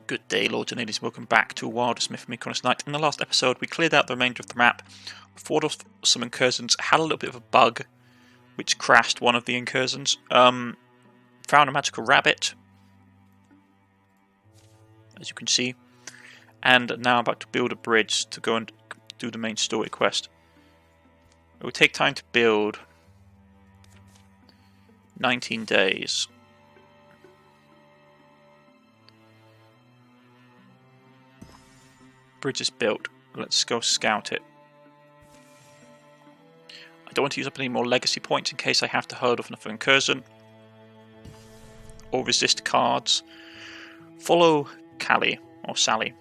Good day, Lords and Ladies. Welcome back to WilderMyth with me, Cornish-knight. In the last episode, we cleared out the remainder of the map, fought off some incursions, had a little bit of a bug, which crashed one of the incursions, found a magical rabbit, as you can see, and now about to build a bridge to go and do the main story quest. It will take time to build, 19 days. Bridge is built. Let's go scout it. I don't want to use up any more legacy points in case I have to hold off another incursion or resist cards. Follow Callie or Sally.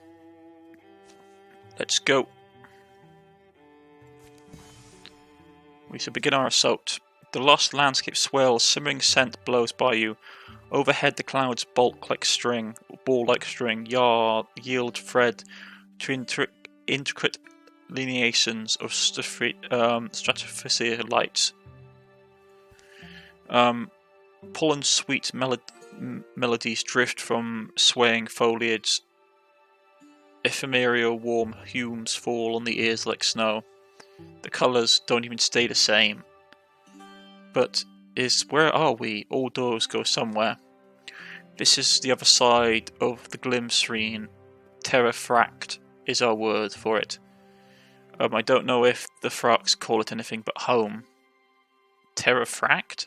Let's go. We shall begin our assault. The lost landscape swells, simmering scent blows by you. Overhead the clouds bulk like string, ball like string, yield thread to intricate lineations of stratosphere lights. Pollen sweet melodies drift from swaying foliage. Ephemeral warm humes fall on the ears like snow. The colours don't even stay the same. But where are we? All doors go somewhere. This is the other side of the glimscreen. Terrafract is our word for it. I don't know if the Fracks call it anything but home. Terrafract?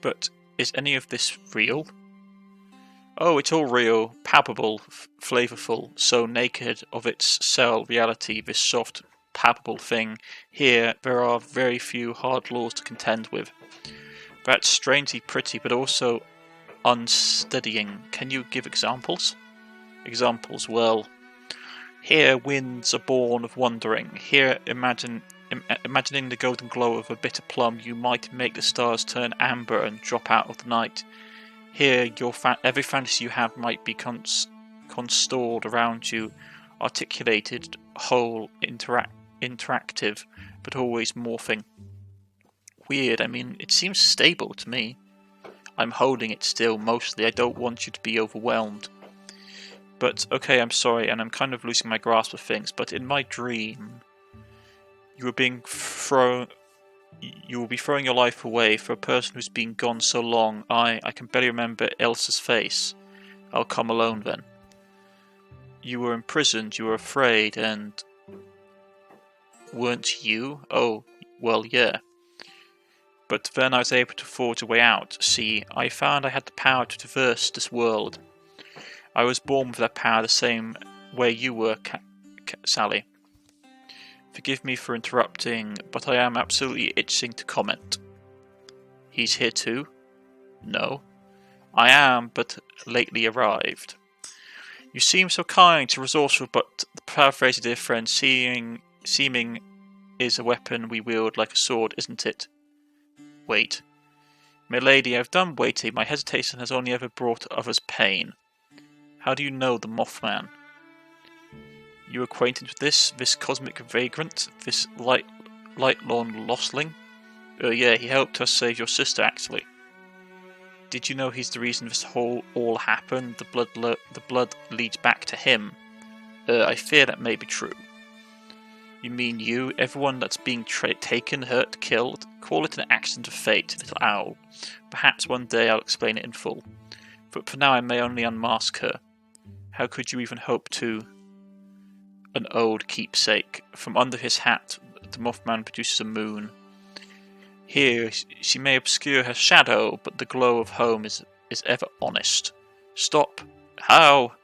But is any of this real? Oh, it's all real, palpable, flavourful, so naked of its cell reality, this soft, palpable thing. Here, there are very few hard laws to contend with. That's strangely pretty, but also unsteadying. Can you give examples? Examples, well, here winds are born of wandering. Here, imagining the golden glow of a bitter plum, you might make the stars turn amber and drop out of the night. Here, every fantasy you have might be constored around you, articulated, whole, interactive, but always morphing. Weird, I mean, it seems stable to me. I'm holding it still, mostly. I don't want you to be overwhelmed. But, okay, I'm sorry, and I'm kind of losing my grasp of things, but in my dream, you will be throwing your life away for a person who's been gone so long. I can barely remember Elsa's face. I'll come alone then. You were imprisoned, you were afraid, and weren't you? Oh, well, yeah. But then I was able to forge a way out. See, I found I had the power to traverse this world. I was born with that power the same way you were, Sally. Forgive me for interrupting, but I am absolutely itching to comment. He's here too? No. I am, but lately arrived. You seem so kind, so resourceful, but the paraphrase of dear friend, seeming is a weapon we wield like a sword, isn't it? Wait. My lady, I've done waiting. My hesitation has only ever brought others pain. How do you know the Mothman? You acquainted with this cosmic vagrant, this light-lorn lostling? Yeah, he helped us save your sister, actually. Did you know he's the reason this all happened? The blood leads back to him. I fear that may be true. You mean you? Everyone that's being taken, hurt, killed? Call it an accident of fate, little owl. Perhaps one day I'll explain it in full. But for now I may only unmask her. How could you even hope to? An old keepsake. From under his hat, the Mothman produces a moon. Here, she may obscure her shadow, but the glow of home is ever honest. Stop. How?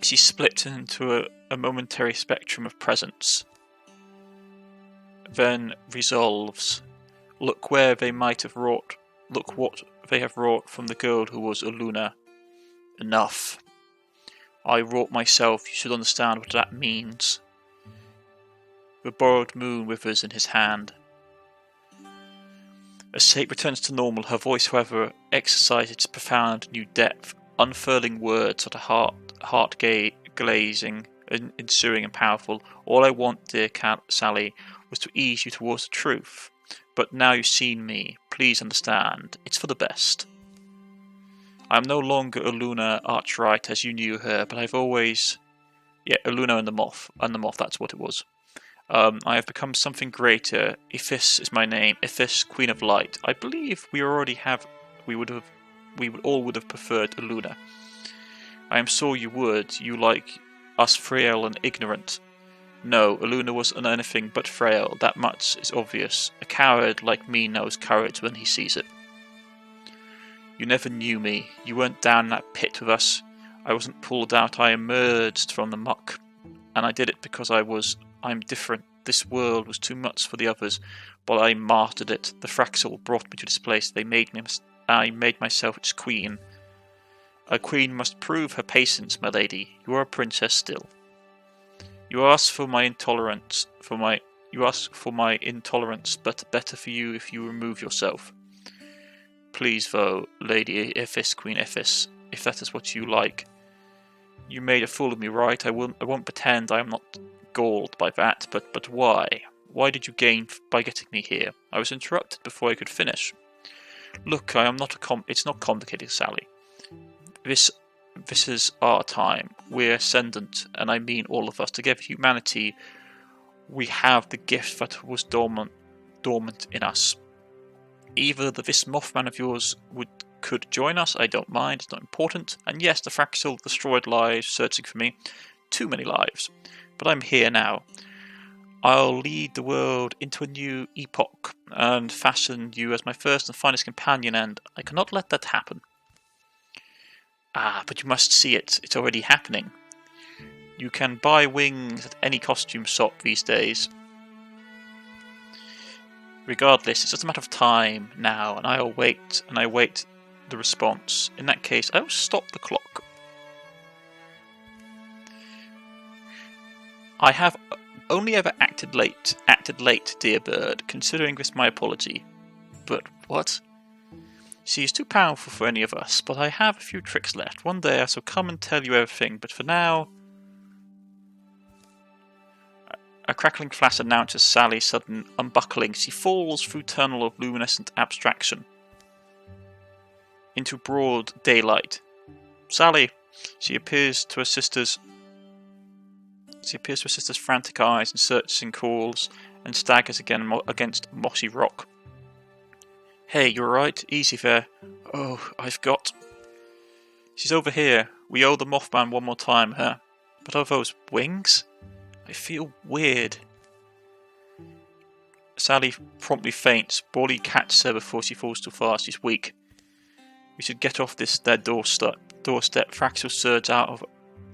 She split into a momentary spectrum of presence. Then resolves. Look where they might have wrought. Look what they have wrought from the girl who was Uluna. Enough. I wrought myself, you should understand what that means. The borrowed moon withers in his hand. As Sate returns to normal, her voice, however, exercises its profound new depth, unfurling words that are heart-glazing, ensuing and powerful. All I want, dear Sally, was to ease you towards the truth. But now you've seen me, please understand, it's for the best. I'm no longer Aluna Archright as you knew her, but I've always... Yeah, Aluna and the Moth. And the Moth, that's what it was. I have become something greater. Ithis is my name. Ithis, Queen of Light. I believe we already have... We all would have preferred Aluna. I am sure you would. You like us frail and ignorant. No, Aluna was anything but frail. That much is obvious. A coward like me knows courage when he sees it. You never knew me. You weren't down in that pit with us. I wasn't pulled out. I emerged from the muck. And I did it because I'm different. This world was too much for the others, but I mastered it. The Fraxel brought me to this place. I made myself its queen. A queen must prove her patience, my lady. You are a princess still. You ask for my intolerance, but better for you if you remove yourself. Please, though, Lady Ithis, Queen Ithis, if that is what you like. You made a fool of me, right? I won't pretend I am not galled by that, but why? Why did you gain by getting me here? I was interrupted before I could finish. Look, I am not it's not complicated, Sally. This is our time. We're ascendant, and I mean all of us. Together, humanity, we have the gift that was dormant in us. Either this Mothman of yours could join us, I don't mind, it's not important. And yes, the Fraxel destroyed lives searching for me. Too many lives. But I'm here now. I'll lead the world into a new epoch and fashion you as my first and finest companion, and I cannot let that happen. Ah, but you must see it. It's already happening. You can buy wings at any costume shop these days. Regardless, it's just a matter of time now, and I wait the response. In that case, I will stop the clock. I have only ever acted late, dear bird, considering this my apology. But what? She is too powerful for any of us, but I have a few tricks left. One day I shall come and tell you everything, but for now... A crackling flash announces Sally's sudden unbuckling. She falls through tunnel of luminescent abstraction into broad daylight. Sally! She appears to her sister's frantic eyes and searching calls, and staggers again against mossy rock. Hey, you alright? Easy there. Oh, I've got... She's over here. We owe the Mothman one more time, huh? But are those wings? I feel weird. Sally promptly faints. PaulyD catches her before she falls too far. She's weak. We should get off their doorstep. Fraxel surge out of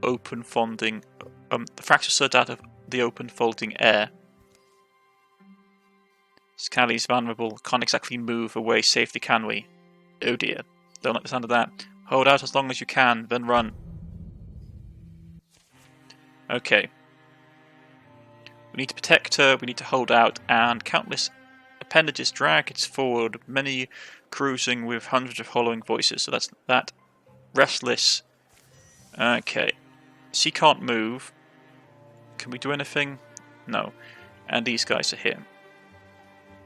open folding. The Fraxel surge out of the open folding air. Sally's vulnerable. Can't exactly move away safely, can we? Oh dear. Don't like the sound of that. Hold out as long as you can, then run. Okay. We need to protect her, we need to hold out, and countless appendages drag it forward, many cruising with hundreds of hollowing voices. So that's that. Restless. Okay. She can't move. Can we do anything? No. And these guys are here.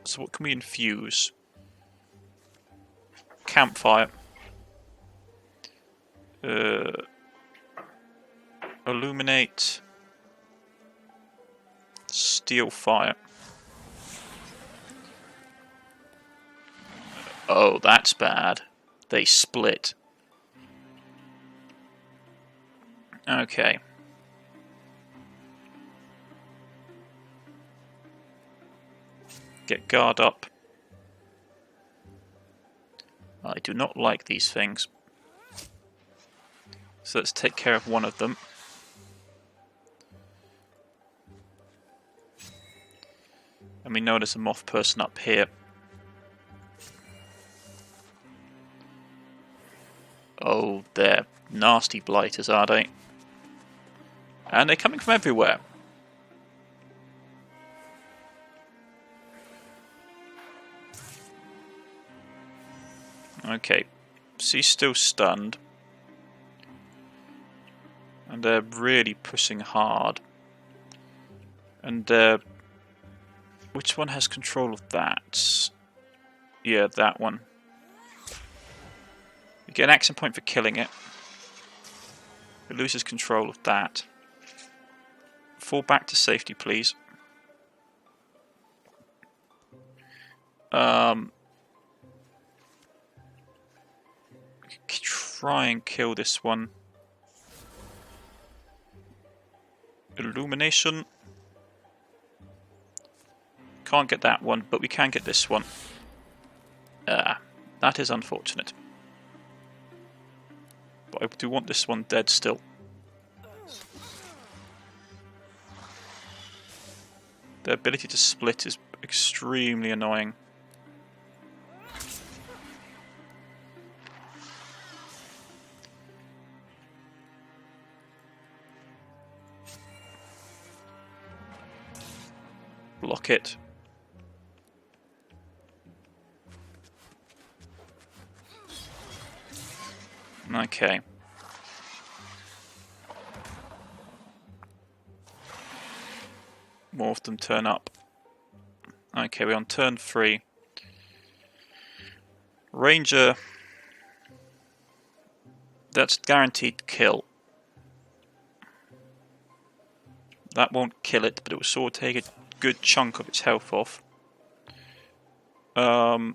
So what can we infuse? Campfire. Illuminate. Steel fire. Oh, that's bad. They split. Okay. Get guard up. I do not like these things. So let's take care of one of them. And we know there's a moth person up here. Oh, they're nasty blighters, are they? And they're coming from everywhere. Okay, she's still stunned. And they're really pushing hard. And which one has control of that? Yeah, that one. Get an action point for killing it. It loses control of that. Fall back to safety, please. Try and kill this one. Illumination. Can't get that one, but we can get this one. That is unfortunate. But I do want this one dead still. The ability to split is extremely annoying. Block it. Okay. More of them turn up. Okay, we're on turn 3. Ranger. That's guaranteed kill. That won't kill it, but it will sort of take a good chunk of its health off. What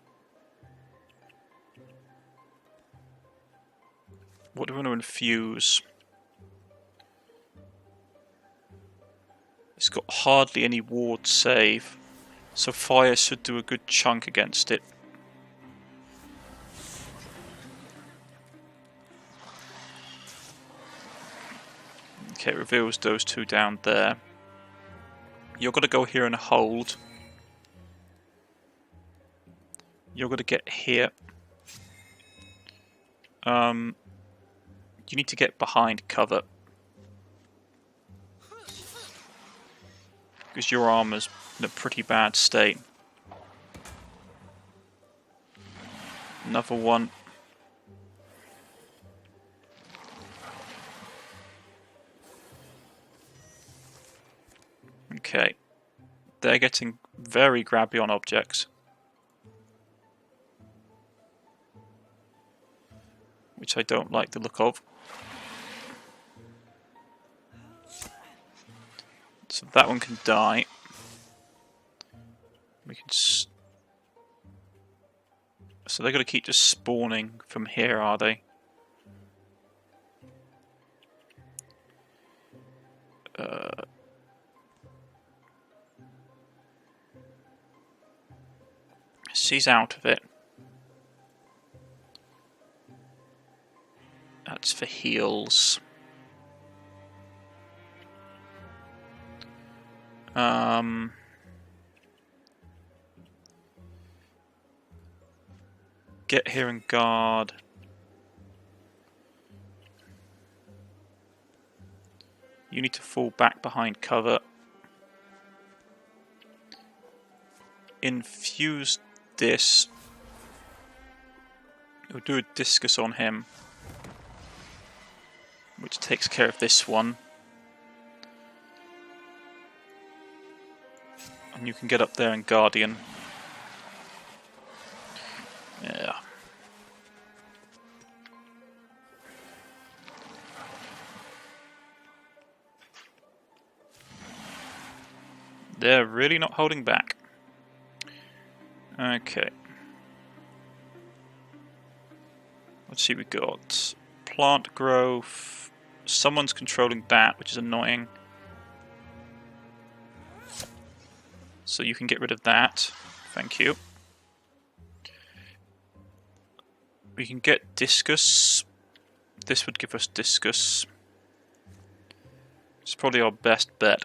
do we want to infuse? It's got hardly any ward save, so fire should do a good chunk against it. Okay, it reveals those two down there. You're going to go here and hold. You're going to get here. You need to get behind cover. Because your armor's in a pretty bad state. Another one. Okay. They're getting very grabby on objects. Which I don't like the look of. So that one can die. We can. So they're going to keep just spawning from here, are they? She's out of it. That's for heals. Get here and guard. You need to fall back behind cover. Infuse this. We'll do a discus on him, which takes care of this one. And you can get up there and guardian. Yeah. They're really not holding back. Okay. Let's see, we got plant growth. Someone's controlling that, which is annoying. So you can get rid of that. Thank you. We can get discus. This would give us discus. It's probably our best bet.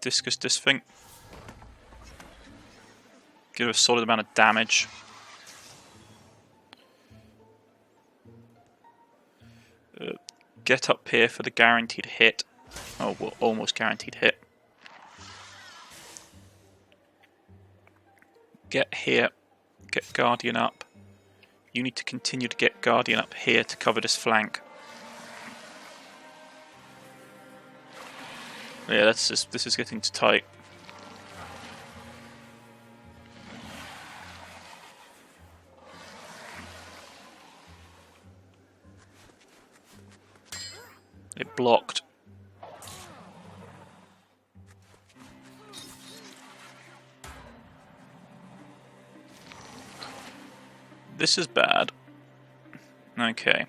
Discus this thing. Give a solid amount of damage. Get up here for the guaranteed hit. Oh, well, almost guaranteed hit. Get here. Get Guardian up. You need to continue to get Guardian up here to cover this flank. Yeah, this is getting too tight. It blocked. This is bad. Okay.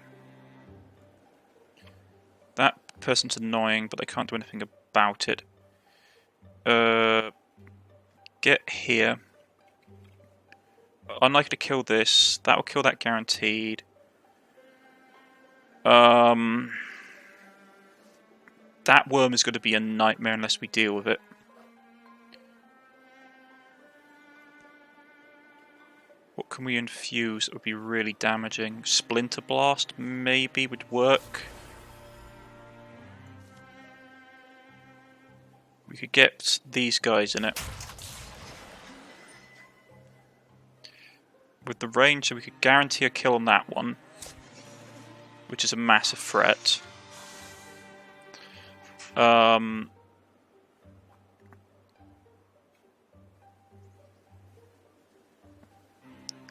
That person's annoying, but I can't do anything about it. Get here. Unlikely to kill this. That will kill that guaranteed. That worm is going to be a nightmare unless we deal with it. What can we infuse that would be really damaging? Splinter Blast maybe would work. We could get these guys in it. With the range, we could guarantee a kill on that one, which is a massive threat.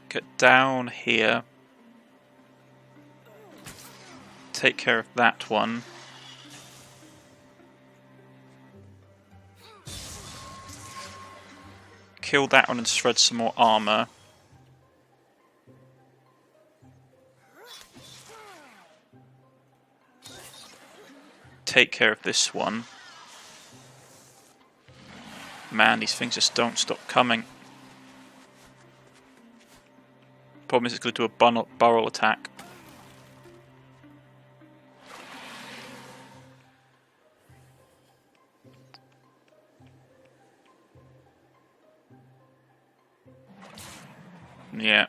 Get down here. Take care of that one. Kill that one and shred some more armor. Take care of this one. Man, these things just don't stop coming. Problem is it's going to do a barrel attack. Yeah.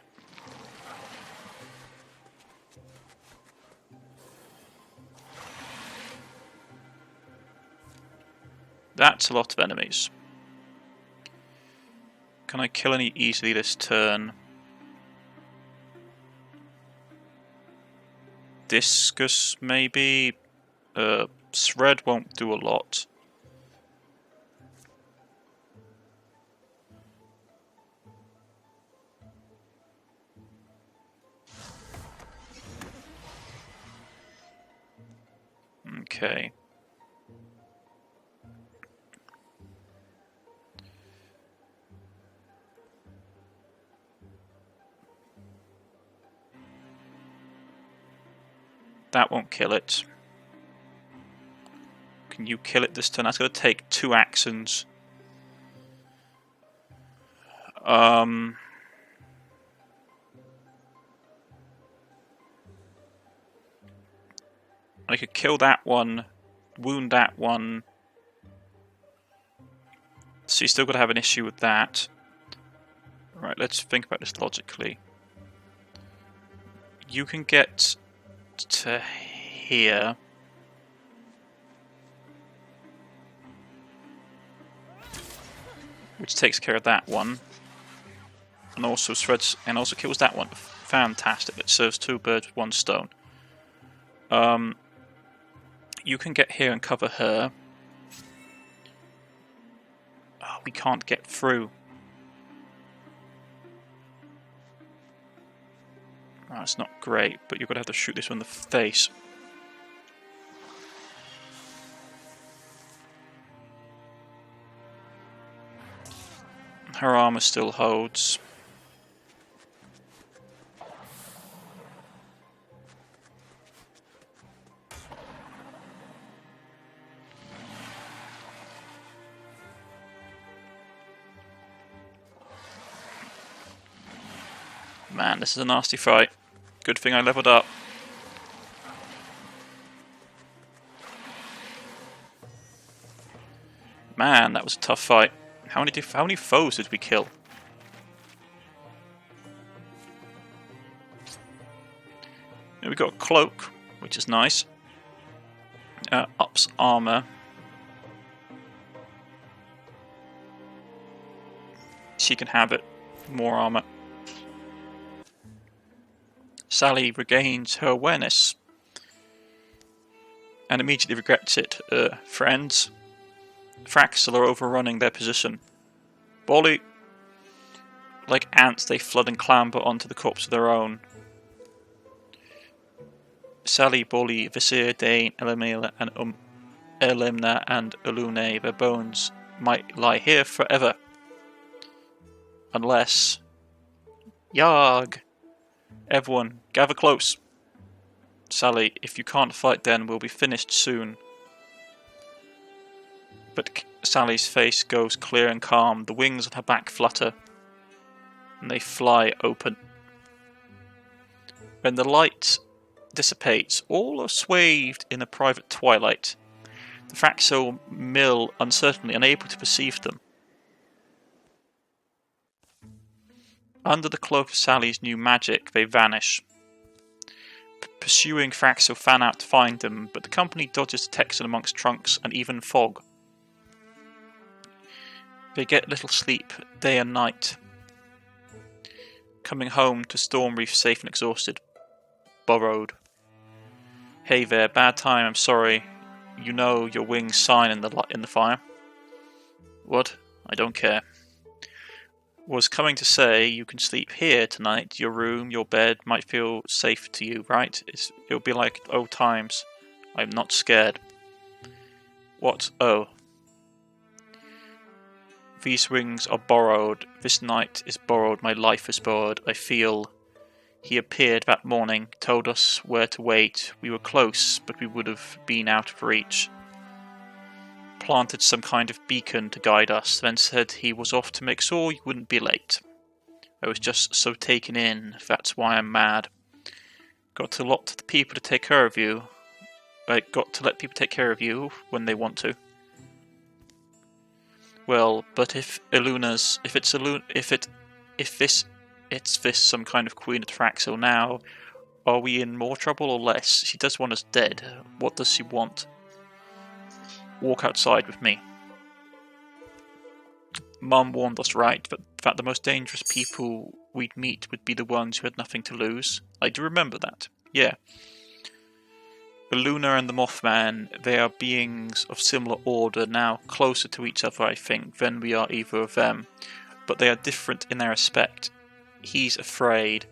That's a lot of enemies. Can I kill any easily this turn? Discus, maybe? Shred won't do a lot. Okay. That won't kill it. Can you kill it this turn? That's going to take 2 actions. I could kill that one, wound that one. So you still got to have an issue with that. Right, let's think about this logically. You can get to here. Which takes care of that one. And also shreds and also kills that one. Fantastic. It serves 2 birds with 1 stone. You can get here and cover her. Oh, we can't get through. Oh, it's not great, but you're going to have to shoot this one in the face. Her armor still holds. Man, this is a nasty fight. Good thing I leveled up. Man, that was a tough fight. How many foes did we kill? Now we got a cloak, which is nice. Ups armor. She can have it. More armor. Sally regains her awareness. And immediately regrets it. Friends. Fraxel are overrunning their position. Bolly. Like ants, they flood and clamber onto the corpse of their own. Sally, Bolly, Vizier, Dane, Elimina, and Ulune, their bones might lie here forever. Unless... Yarg! Everyone, gather close. Sally, if you can't fight then, we'll be finished soon. But Sally's face goes clear and calm, the wings on her back flutter, and they fly open. When the light dissipates, all are swathed in a private twilight. The Fraxel mill uncertainly, unable to perceive them. Under the cloak of Sally's new magic, they vanish. Pursuing Fraxel fan out to find them, but the company dodges detection amongst trunks and even fog. They get little sleep, day and night. Coming home to Storm Reef safe and exhausted. Borrowed. Hey there, bad time, I'm sorry. You know your wings shine in the fire. What? I don't care. Was coming to say you can sleep here tonight. Your room, your bed might feel safe to you, right? It'll be like old times. I'm not scared. What? Oh. These wings are borrowed. This night is borrowed. My life is borrowed. I feel... He appeared that morning, told us where to wait. We were close, but we would have been out of reach. Planted some kind of beacon to guide us, then said he was off to make sure you wouldn't be late. I was just so taken in, that's why I'm mad. Got a lot of people to take care of you. Got to let people take care of you when they want to. Well, but if this some kind of queen of Traxel now, are we in more trouble or less? She does want us dead. What does she want? Walk outside with me. Mum warned us right, that the most dangerous people we'd meet would be the ones who had nothing to lose. I do remember that. Yeah. The Luna and the Mothman, they are beings of similar order, now closer to each other, I think, than we are either of them. But they are different in their aspect. He's afraid.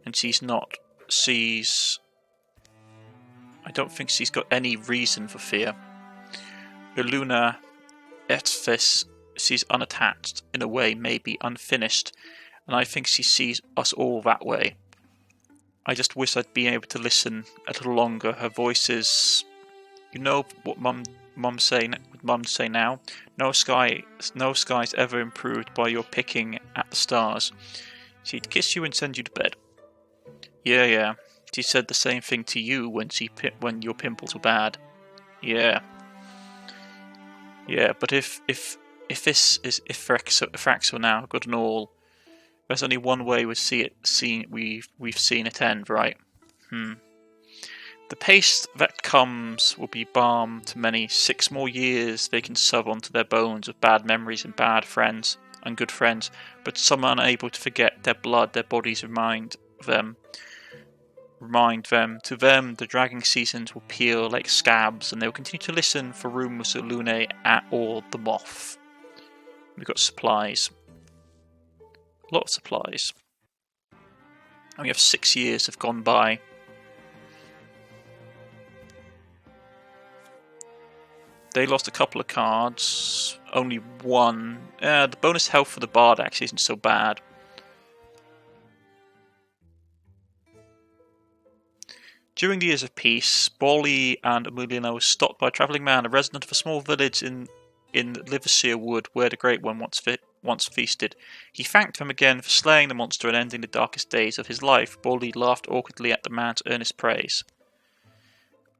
And she's not. I don't think she's got any reason for fear. Luna, Etfis, she's unattached, in a way maybe unfinished, and I think she sees us all that way. I just wish I'd been able to listen a little longer. Her voice is... You know what Mum say now? No sky's ever improved by your picking at the stars. She'd kiss you and send you to bed. Yeah. She said the same thing to you when your pimples were bad. Yeah, but if Fraxel now, good and all, there's only one way we've seen it end, right? The pace that comes will be balm to many. 6 more years they can shove onto their bones of bad memories and bad friends and good friends, but some are unable to forget their blood, their bodies remind them. To them, the dragging seasons will peel like scabs, and they will continue to listen for rumours of Lune or the Moth. We've got supplies. A lot of supplies. And we have 6 years have gone by. They lost a couple of cards. Only one. The bonus health for the Bard actually isn't so bad. During the years of peace, Pauly and Emiliano was stopped by a travelling man, a resident of a small village in Liverseer Wood, where the Great One once feasted. He thanked them again for slaying the monster and ending the darkest days of his life. Pauly laughed awkwardly at the man's earnest praise.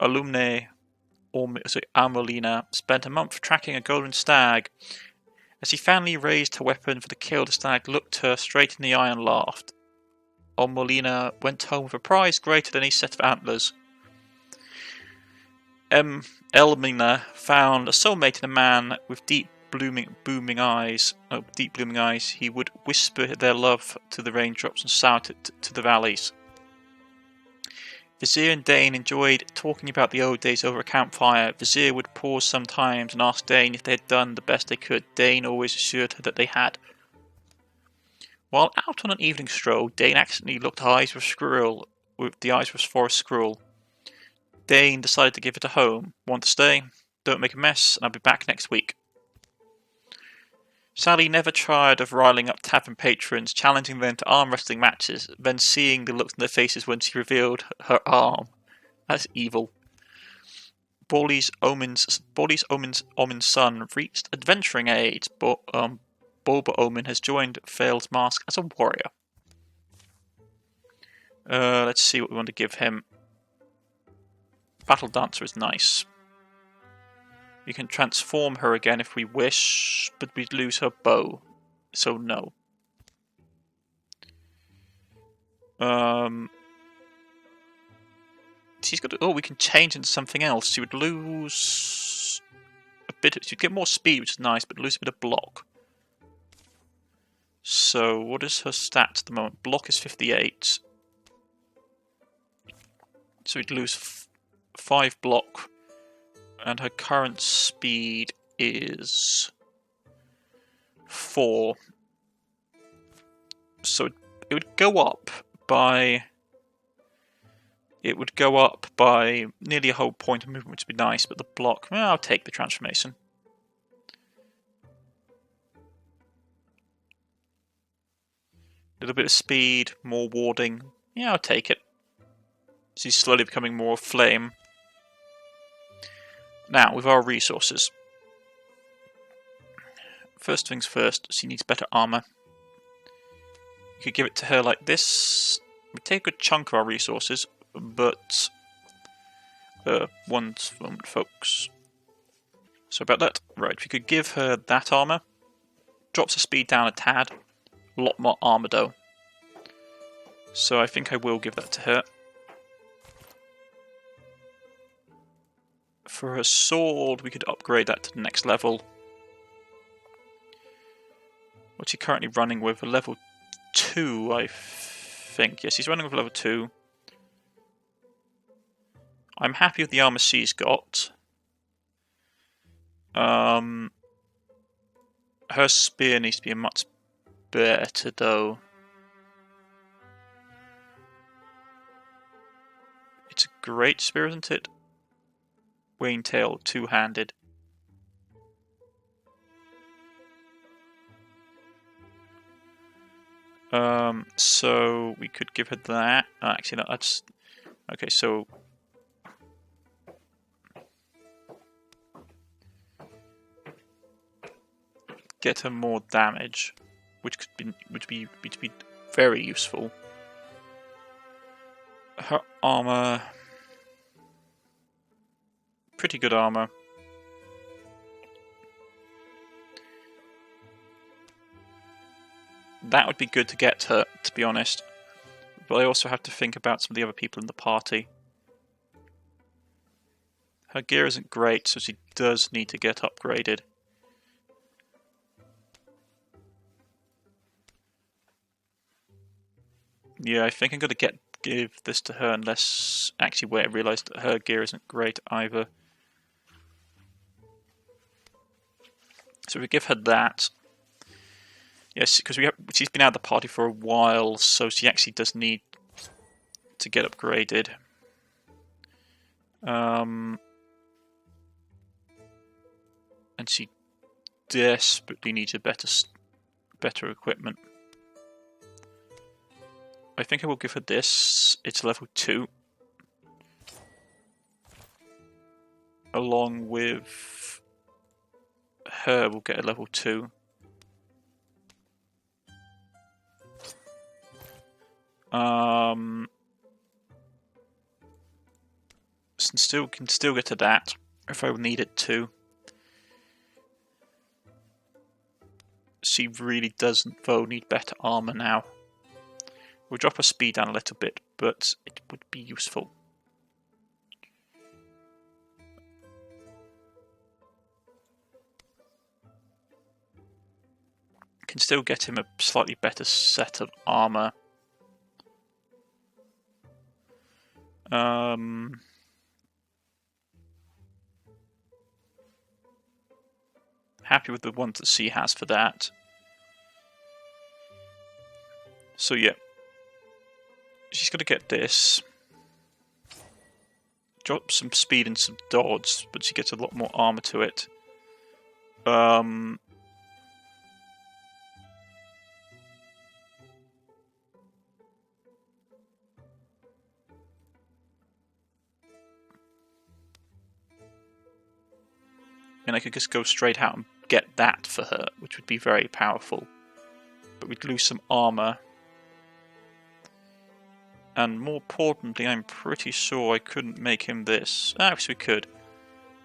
Amelina spent a month tracking a golden stag. As he finally raised her weapon for the kill, the stag looked her straight in the eye and laughed. Molina went home with a prize greater than any set of antlers. Elmina found a soulmate in a man with deep blooming eyes. He would whisper their love to the raindrops and shout it to the valleys. Vizier and Dane enjoyed talking about the old days over a campfire. Vizier would pause sometimes and ask Dane if they had done the best they could. Dane always assured her that they had. While out on an evening stroll, Dane accidentally locked eyes with Squirrel with the eyes was Forest Scroll. Dane decided to give it a home. Want to stay? Don't make a mess, and I'll be back next week. Sally never tired of riling up tavern patrons, challenging them to arm wrestling matches, then seeing the looks in their faces when she revealed her arm. That's evil. Pauly's Omen's son reached adventuring age, but Boba Omen has joined Fail's Mask as a warrior. Let's see what we want to give him. Battle Dancer is nice. We can transform her again if we wish, but we'd lose her bow, so no. She's got. Oh, we can change into something else. She would lose a bit. She'd get more speed, which is nice, but lose a bit of block. So, what is her stats at the moment? Block is 58. So we'd lose 5 block, and her current speed is 4. So it would go up by. It would go up by nearly a whole point of movement, which would be nice, but the block, well, I'll take the transformation. A little bit of speed, more warding, yeah, I'll take it. She's slowly becoming more flame. Now, with our resources. First things first, she needs better armor. You could give it to her like this. We take a good chunk of our resources. But one moment, folks. So about that, right? If you could give her that armor, drops her speed down a tad, a lot more armor though. So I think I will give that to her. For her sword, we could upgrade that to the next level. What's she currently running with? A level 2, I think. Yes, he's running with level 2. I'm happy with the armor she's got. Her spear needs to be much better, though. It's a great spear, isn't it? Waintail, two-handed. So we could give her that. Actually, no, that's okay. So. Get her more damage, which would be very useful. Her armor, pretty good armor. That would be good to get her, to be honest. But I also have to think about some of the other people in the party. Her gear isn't great, so she does need to get upgraded. Yeah, I think I'm going to give this to her unless... Actually, wait, I realised that her gear isn't great either. So we give her that. Yes, because she's been out of the party for a while, so she actually does need to get upgraded. And she desperately needs a better equipment. I think I will give her this. It's level 2. Along with her, we'll get a level 2. Can still get to that if I need it to. She really doesn't, though, need better armor now. We'll drop her speed down a little bit, but it would be useful. Can still get him a slightly better set of armor. Happy with the ones that she has for that. So yeah. She's going to get this. Drops some speed and some dodge, but she gets a lot more armor to it. And I could just go straight out and get that for her, which would be very powerful. But we'd lose some armor. And more importantly, I'm pretty sure I couldn't make him this. Actually, we could.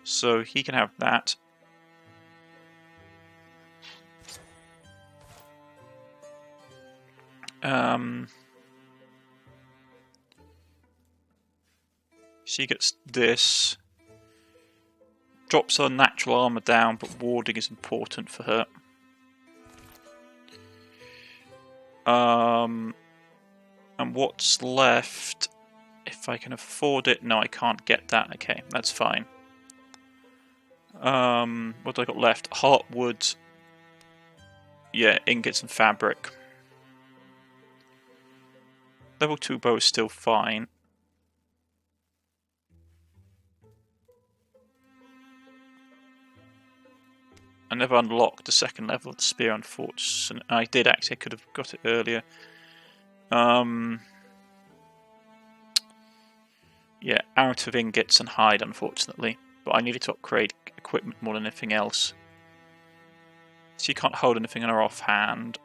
So he can have that. She gets this. Drops her natural armor down, but warding is important for her. And what's left? If I can afford it. No, I can't get that. Okay, that's fine. What do I got left? Heartwood. Yeah, ingots and fabric. Level 2 bow is still fine. I never unlocked the second level of the spear, unfortunately. I did actually, I could have got it earlier. Yeah, out of ingots and hide, unfortunately. But I needed to upgrade equipment more than anything else. So you can't hold anything in her offhand.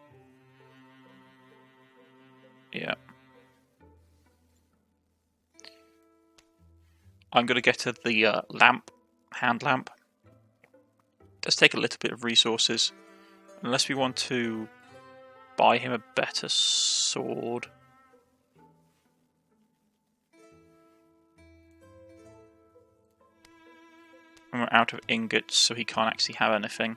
Yeah. I'm going to get her the lamp, hand lamp. Does take a little bit of resources. Unless we want to buy him a better sword. And we're out of ingots, so he can't actually have anything.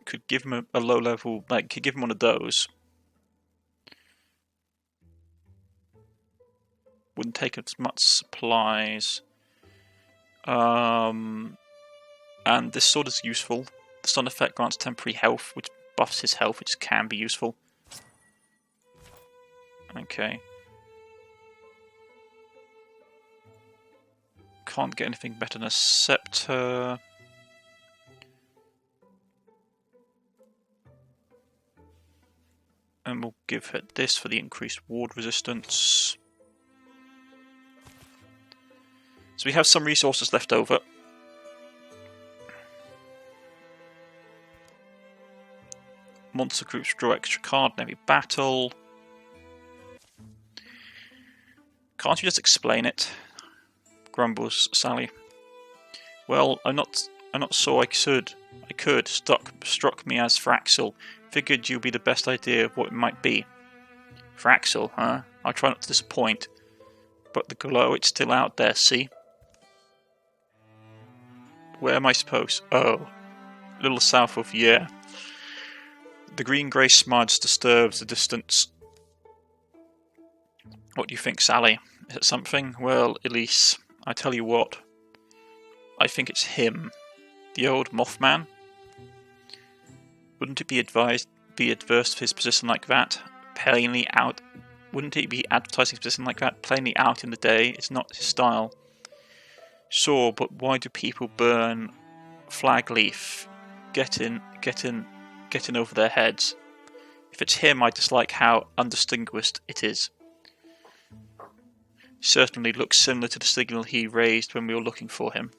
Could give him a low level, like, could give him one of those. Wouldn't take as much supplies. And this sword is useful. The stun effect grants temporary health, which buffs his health, which can be useful. Okay. Can't get anything better than a scepter. And we'll give her this for the increased ward resistance. So we have some resources left over. Monster groups draw extra card in every battle. Can't you just explain it? Grumbles Sally. Well, I'm not sure I could. Struck me as Fraxel. Figured you'd be the best idea of what it might be. Fraxel, huh? I'll try not to disappoint. But the glow, it's still out there, see? Where am I supposed? Oh. A little south of, yeah. The green-grey smudge disturbs the distance. What do you think, Sally? Is it something? Well, Elise, I tell you what. I think it's him. The old Mothman. Wouldn't it be adverse to his position like that? Plainly out. Wouldn't it be advertising his position like that? Plainly out in the day. It's not his style. Sure, but why do people burn flag leaf? Getting over their heads. If it's him, I dislike how undistinguished it is. Certainly looks similar to the signal he raised when we were looking for him.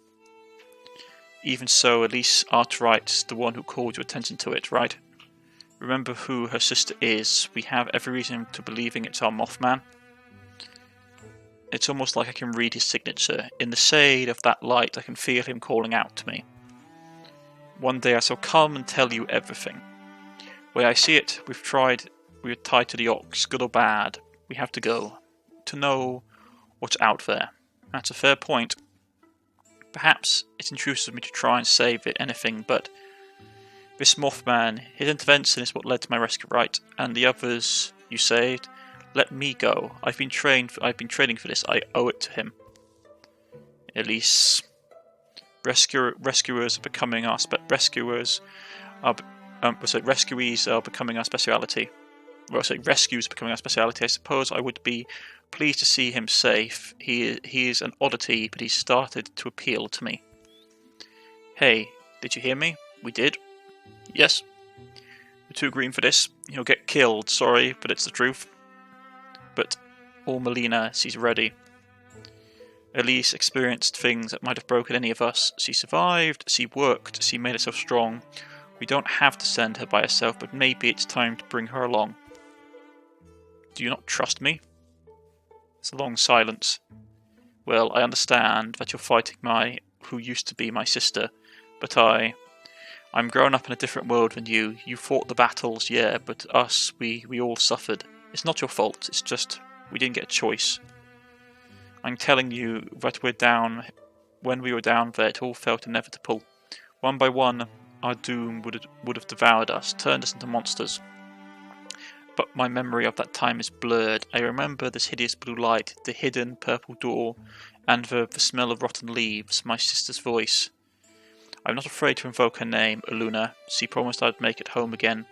Even so, Elise Artwright's the one who called your attention to it, right? Remember who her sister is. We have every reason to believing it's our Mothman. It's almost like I can read his signature. In the shade of that light, I can feel him calling out to me. One day I shall come and tell you everything. Way I see it, we're tied to the ox, good or bad. We have to go. To know what's out there. That's a fair point. Perhaps it's intrusive of me to try and save it, anything, but this Mothman, his intervention is what led to my rescue, right? And the others you saved, let me go. I've been training for this. I owe it to him. Elise, rescuers are becoming our rescuees are becoming our speciality. Well, rescues are becoming our speciality. I suppose I would be Pleased to see him safe. He is an oddity, but he's started to appeal to me. Hey, did you hear me? We did. Yes. We're too green for this. He'll get killed, sorry, but it's the truth. But Melina, she's ready. Elise experienced things that might have broken any of us. She survived, she worked, she made herself strong. We don't have to send her by herself, but maybe it's time to bring her along. Do you not trust me? It's a long silence. Well, I understand that you're fighting who used to be my sister, but I'm grown up in a different world than you. You fought the battles, yeah, but us, we all suffered. It's not your fault, it's just we didn't get a choice. I'm telling you that when we were down there, it all felt inevitable. One by one, our doom would have devoured us, turned us into monsters. But my memory of that time is blurred. I remember this hideous blue light, the hidden purple door, and the smell of rotten leaves, my sister's voice. I'm not afraid to invoke her name, Luna. She promised I'd make it home again.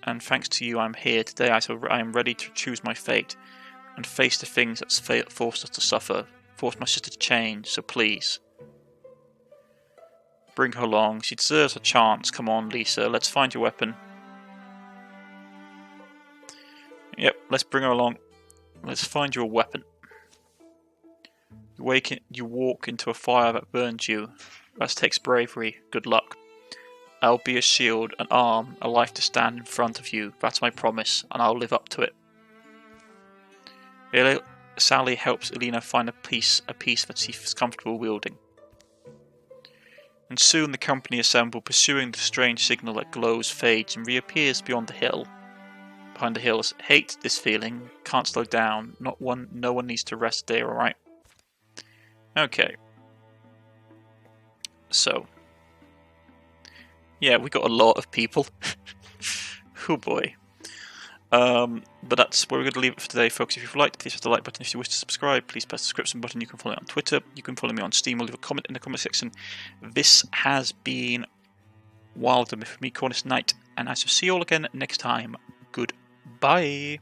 And thanks to you, I'm here today. I am ready to choose my fate and face the things that forced us to suffer, forced my sister to change. So please, bring her along. She deserves a chance. Come on, Lisa. Let's find your weapon. Yep, let's bring her along. Let's find your weapon. You walk into a fire that burns you. That takes bravery. Good luck. I'll be a shield, an arm, a life to stand in front of you. That's my promise, and I'll live up to it. Sally helps Elena find a piece that she's comfortable wielding. And soon the company assemble, pursuing the strange signal that glows, fades, and reappears beyond the hill. Behind the hills. Hate this feeling. Can't slow down. No one needs to rest there, alright? Okay. So. Yeah, we got a lot of people. Oh boy. But that's where we're going to leave it for today, folks. If you've liked, please hit the like button. If you wish to subscribe, please press the subscription button. You can follow me on Twitter. You can follow me on Steam or leave a comment in the comment section. This has been WilderMyth with me, Cornish-knight, and I shall see you all again next time. Goodbye.